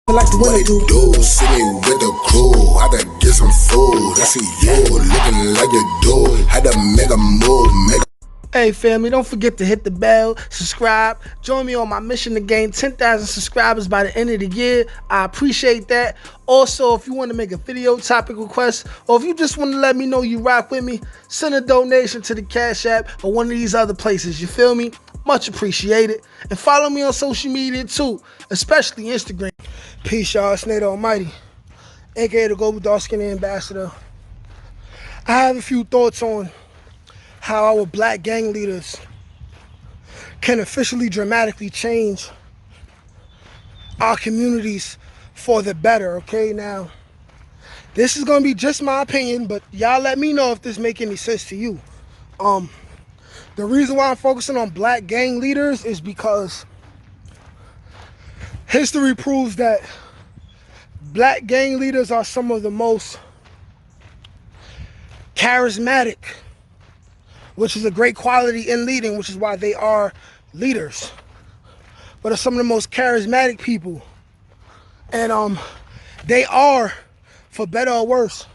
Like the winner do. Sitting with the crew, had to get some food. I see you looking like you do. Had to make a move, Hey family, don't forget to hit the bell, subscribe, join me on my mission to gain 10,000 subscribers by the end of the year. I appreciate that. Also, if you want to make a video topic request, or if you just want to let me know you rock with me, send a donation to the Cash App or one of these other places, you feel me? Much appreciated. And follow me on social media too, especially Instagram. Peace, y'all. It's Nate Almighty, aka the Global Dark Skin Ambassador. I have a few thoughts on how our black gang leaders can officially dramatically change our communities for the better. Okay, now this is gonna be just my opinion, but y'all let me know if this make any sense to you. The reason why I'm focusing on black gang leaders is because history proves that black gang leaders are some of the most charismatic, which is a great quality in leading, which is why they are leaders, but are some of the most charismatic people. And they are, for better or worse,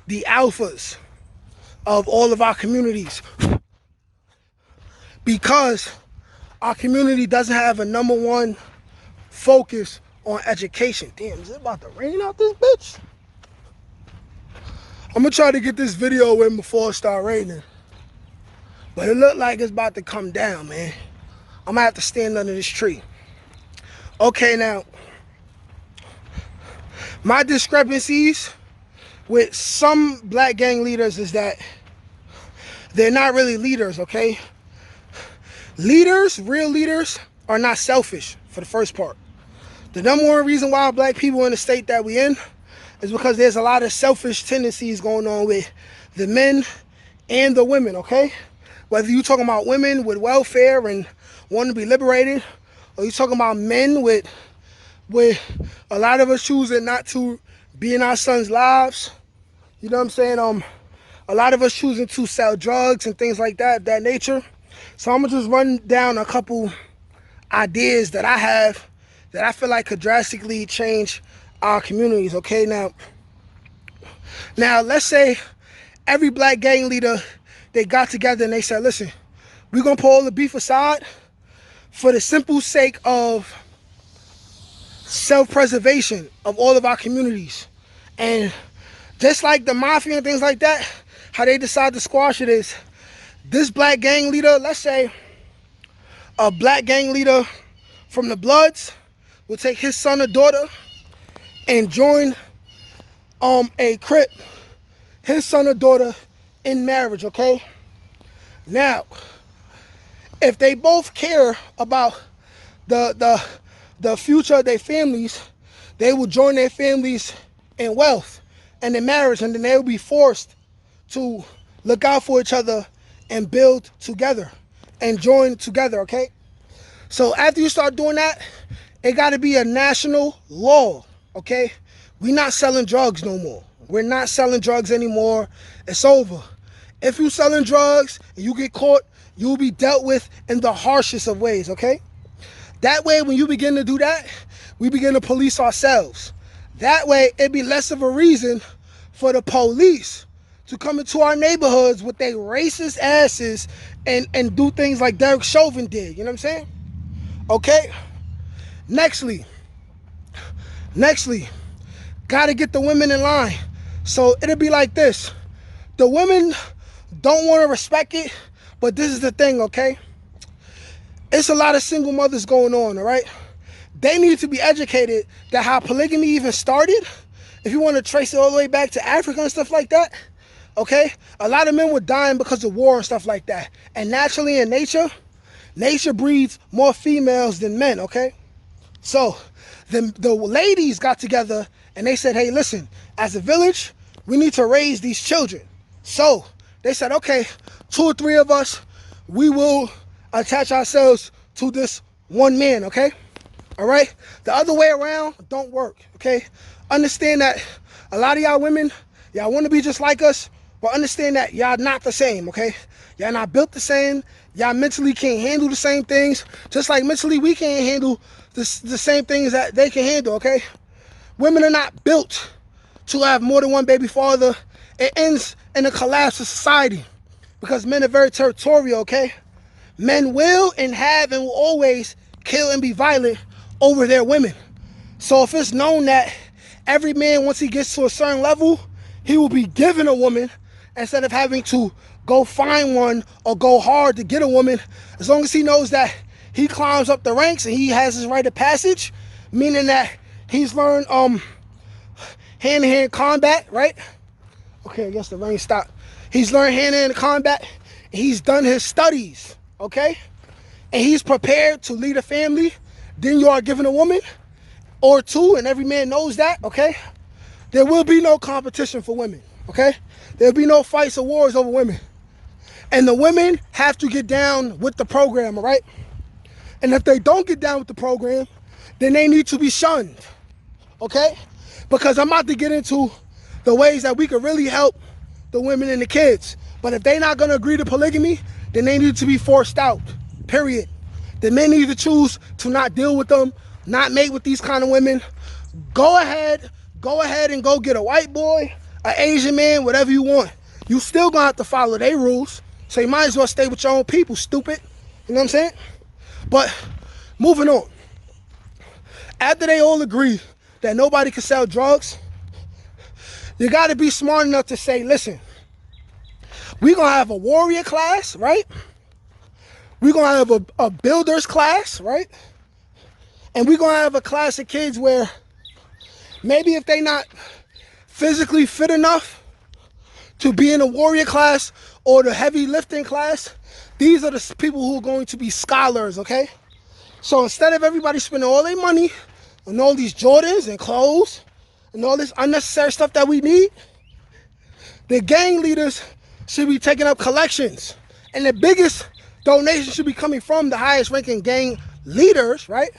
the alphas of all of our communities, because our community doesn't have a number one focus on education. Damn, is it about to rain out this bitch? I'm gonna try to get this video in before it start raining. But it looked like it's about to come down, man. I'm gonna have to stand under this tree. Okay, now, my discrepancies with some black gang leaders is that they're not really leaders, okay? Leaders, real leaders, are not selfish, for the first part. The number one reason why black people in the state that we in is because there's a lot of selfish tendencies going on with the men and the women, okay? Whether you're talking about women with welfare and wanting to be liberated, or you're talking about men with a lot of us choosing not to be in our sons' lives, you know what I'm saying? A lot of us choosing to sell drugs and things like that nature. So I'm gonna just run down a couple ideas that I have that I feel like could drastically change our communities, okay? Now let's say every black gang leader, they got together and they said, listen, we're gonna put all the beef aside for the simple sake of self-preservation of all of our communities. And just like the mafia and things like that, how they decide to squash it is, this black gang leader, let's say a black gang leader from the Bloods will take his son or daughter and join a Crip, his son or daughter, in marriage, okay? Now, if they both care about the future of their families, they will join their families in wealth and in marriage, and then they will be forced to look out for each other and build together and join together, okay? So after you start doing that, it got to be a national law, okay? We're not selling drugs no more. We're not selling drugs anymore. It's over. If you're selling drugs and you get caught, you'll be dealt with in the harshest of ways, okay? That way, when you begin to do that, we begin to police ourselves. That way, it'd be less of a reason for the police to come into our neighborhoods with their racist asses and do things like Derek Chauvin did, you know what I'm saying? Okay? Nextly, gotta get the women in line. So it'll be like this. The women don't want to respect it, but this is the thing, okay? It's a lot of single mothers going on, all right? They need to be educated that how polygamy even started. If you want to trace it all the way back to Africa and stuff like that, okay? A lot of men were dying because of war and stuff like that. And naturally in nature breeds more females than men, okay? So the ladies got together and they said, hey, listen, as a village, we need to raise these children. So they said, okay, 2 or 3 of us, we will attach ourselves to this one man, okay? All right? The other way around don't work, okay? Understand that a lot of y'all women, y'all want to be just like us, but understand that y'all not the same, okay? Y'all not built the same. Y'all mentally can't handle the same things. Just like mentally we can't handle the same things that they can handle, okay? Women are not built to have more than one baby father. It ends in a collapse of society because men are very territorial, okay? Men will and have and will always kill and be violent over their women. So if it's known that every man, once he gets to a certain level, he will be given a woman instead of having to go find one or go hard to get a woman, as long as he knows that he climbs up the ranks and he has his rite of passage, meaning that he's learned hand-to-hand combat, right? Okay, I guess the rain stopped. He's learned hand-to-hand combat. He's done his studies, okay? And he's prepared to lead a family. Then you are given a woman or two, and every man knows that, okay? There will be no competition for women, okay? There'll be no fights or wars over women. And the women have to get down with the program, all right? And if they don't get down with the program, then they need to be shunned, okay? Because I'm about to get into the ways that we can really help the women and the kids. But if they're not gonna agree to polygamy, then they need to be forced out, period. The men need to choose to not deal with them, not mate with these kind of women. Go ahead and go get a white boy, an Asian man, whatever you want. You still gonna have to follow their rules. So you might as well stay with your own people, stupid. You know what I'm saying? But moving on. After they all agree that nobody can sell drugs, you gotta be smart enough to say, listen, we're gonna have a warrior class, right? We're gonna have a builders class, right? And we're gonna have a class of kids where maybe if they not physically fit enough to be in a warrior class or the heavy lifting class, these are the people who are going to be scholars, okay? So instead of everybody spending all their money on all these Jordans and clothes and all this unnecessary stuff that we need, the gang leaders should be taking up collections. And the biggest donation should be coming from the highest ranking gang leaders, right?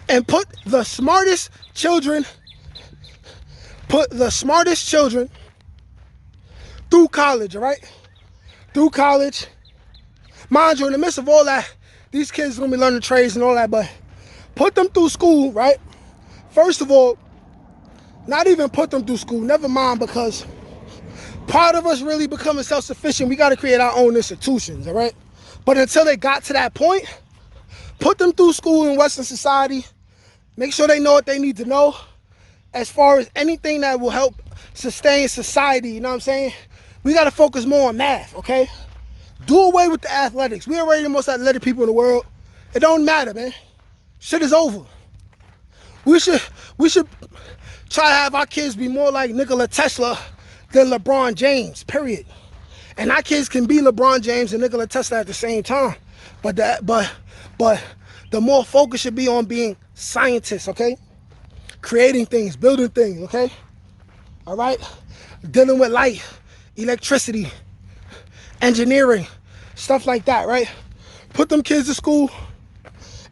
And put the smartest children through college, all right? Through college. Mind you, in the midst of all that, these kids are gonna be learning trades and all that, but put them through school, right? First of all, not even put them through school, never mind, because part of us really becoming self-sufficient, we gotta create our own institutions, all right? But until they got to that point, put them through school in Western society, make sure they know what they need to know as far as anything that will help sustain society, you know what I'm saying? We gotta focus more on math, okay? Do away with the athletics. We already the most athletic people in the world. It don't matter, man. Shit is over. We should try to have our kids be more like Nikola Tesla than LeBron James, period. And our kids can be LeBron James and Nikola Tesla at the same time. But the more focus should be on being scientists, okay? Creating things, building things, okay? All right? Dealing with light, electricity, engineering, stuff like that, right? Put them kids to school,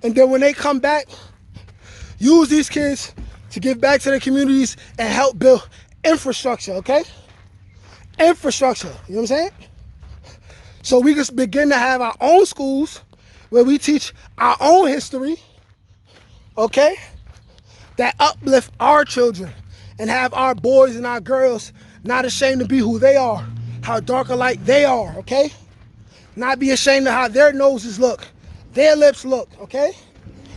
and then when they come back, use these kids to give back to their communities and help build infrastructure, okay? Infrastructure, you know what I'm saying? So we can begin to have our own schools where we teach our own history, okay? That uplift our children and have our boys and our girls not ashamed to be who they are, how dark alike they are, okay? Not be ashamed of how their noses look, their lips look, okay?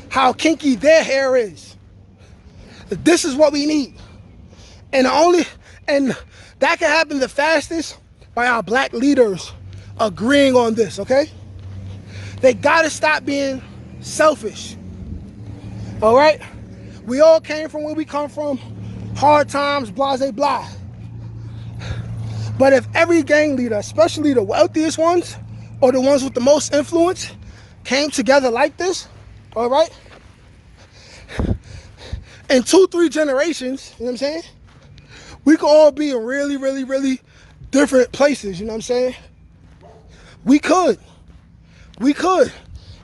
How kinky their hair is. This is what we need. And that can happen the fastest by our black leaders agreeing on this, okay? They gotta stop being selfish, all right? We all came from where we come from, hard times, blase blah. But if every gang leader, especially the wealthiest ones or the ones with the most influence, came together like this, all right? In 2-3 generations, you know what I'm saying? We could all be in really, really, really different places, you know what I'm saying? We could.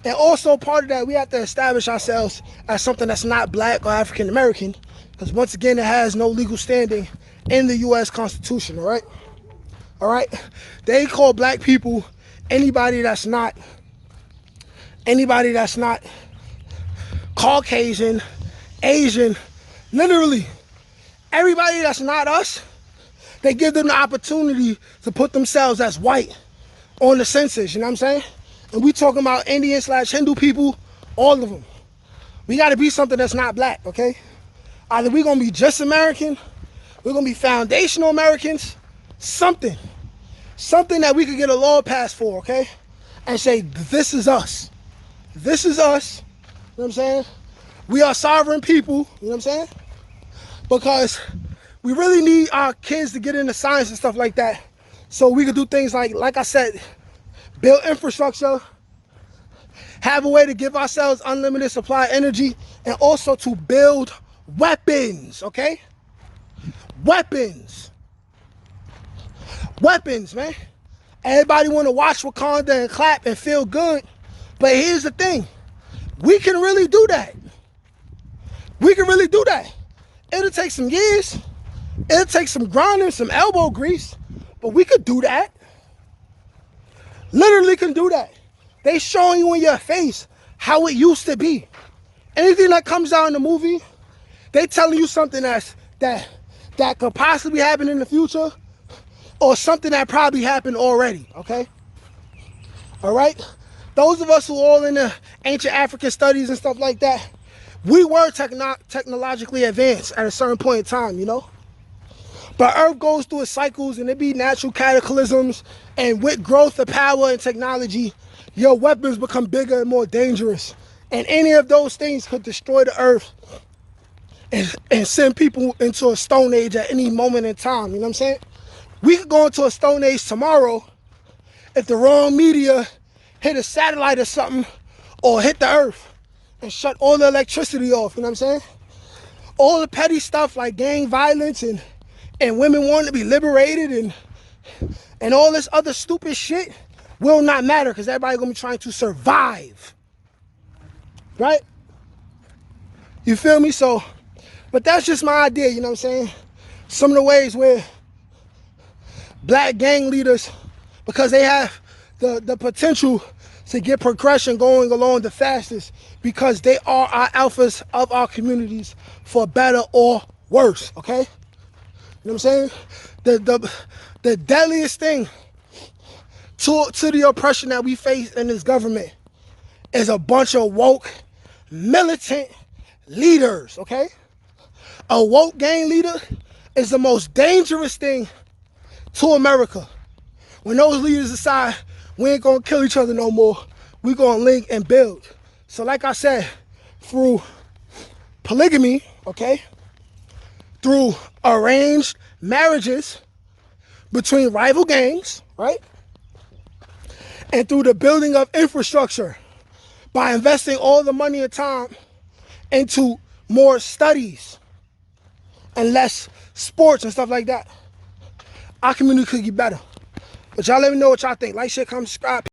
And also part of that, we have to establish ourselves as something that's not black or African American, because once again, it has no legal standing in the U.S. Constitution, all right? All right? They call black people anybody that's not Caucasian, Asian, Literally, everybody that's not us, they give them the opportunity to put themselves as white on the census, you know what I'm saying? And we talking about Indian/Hindu people, all of them. We gotta be something that's not black, okay? Either we gonna be just American, we're gonna be foundational Americans, something. Something that we could get a law passed for, okay? And say, this is us. This is us, you know what I'm saying? We are sovereign people, you know what I'm saying? Because we really need our kids to get into science and stuff like that, so we could do things like I said, build infrastructure, have a way to give ourselves unlimited supply of energy, and also to build weapons, okay? Weapons. Weapons, man. Everybody want to watch Wakanda and clap and feel good, but here's the thing. We can really do that. We can really do that. It'll take some years. It'll take some grinding, some elbow grease, but we could do that. Literally can do that. They showing you in your face how it used to be. Anything that comes out in the movie, they telling you something that could possibly happen in the future, or something that probably happened already, okay? All right? Those of us who are all in the ancient African studies and stuff like that, we were technologically advanced at a certain point in time, you know? But Earth goes through its cycles, and it be natural cataclysms, and with growth of power and technology, your weapons become bigger and more dangerous. And any of those things could destroy the Earth and send people into a stone age at any moment in time, you know what I'm saying? We could go into a stone age tomorrow if the wrong media hit a satellite or something, or hit the Earth and shut all the electricity off, you know what I'm saying? All the petty stuff like gang violence and women wanting to be liberated and all this other stupid shit will not matter, because everybody gonna be trying to survive, right? You feel me? So, but that's just my idea, you know what I'm saying? Some of the ways where black gang leaders, because they have the potential to get progression going along the fastest, because they are our alphas of our communities, for better or worse, okay? You know what I'm saying? The deadliest thing to the oppression that we face in this government is a bunch of woke, militant leaders, okay? A woke gang leader is the most dangerous thing to America. When those leaders decide we ain't gonna kill each other no more, we gonna link and build. So like I said, through polygamy, okay, through arranged marriages between rival gangs, right, and through the building of infrastructure by investing all the money and time into more studies and less sports and stuff like that, our community could get better. But y'all let me know what y'all think. Like, share, comment, subscribe.